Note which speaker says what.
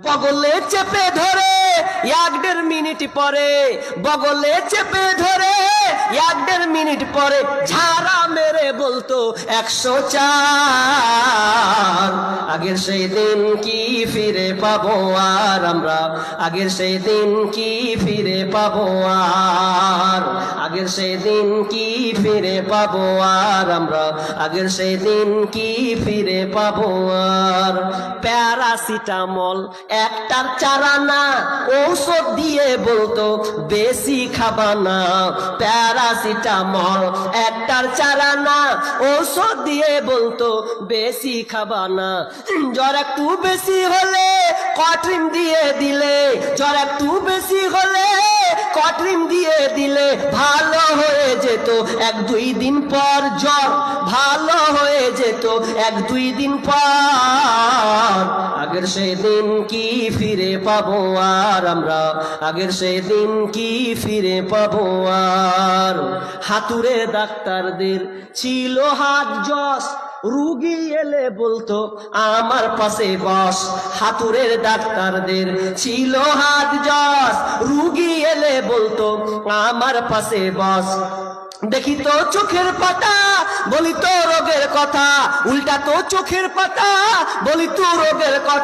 Speaker 1: বগলে চেপে ধরে 1-1.5 মিনিট পরে, বগলে চেপে ধরে 1-1.5 মিনিট পরে ঝাড়া মেরে বলতো 104। আগের সেই দিন কি ফিরে পাবো আর আমরা, আগের সেই দিন কি ফিরে পাবো আর, আগের সেই দিন কি ফিরে পাবো আর আমরা, আগের সেই দিন কি ফিরে পাবো আর। প্যারাসিটামল একটার 4 আনা, ঔষধ দিয়ে বলতো বেশি খাবা না। প্যারাসিটামল একটার 4 আনা, ঔষধ দিয়ে বলতো বেশি খাবা না। জ্বর একটু বেশি হলে কট্রিম দিয়ে দিলে, জ্বর একটু বেশি হলে কট্রিম দিয়ে দিলে ভালো হয়ে যেত 1-2 দিন পর। জ্বর ভালো হয়ে যেত 1-2 দিন পর। আগের সেই দিন কি ফিরে পাবো আর আমরা, আগের সেই দিন কি ফিরে পাবো আর। হাতুড়ে ডাক্তারদের ছিল হাত যশ, রুগী এলে বলতো আমার পাশে বস। হাতুড়ের ডাক্তারদের ছিল হাত যশ, রুগী এলে বলতো আমার পাশে বস। দেখি তো চোখের পাতা বলি তো রোগের কথা, উল্টা তো চোখের পাতা বলি তো রোগের কথা।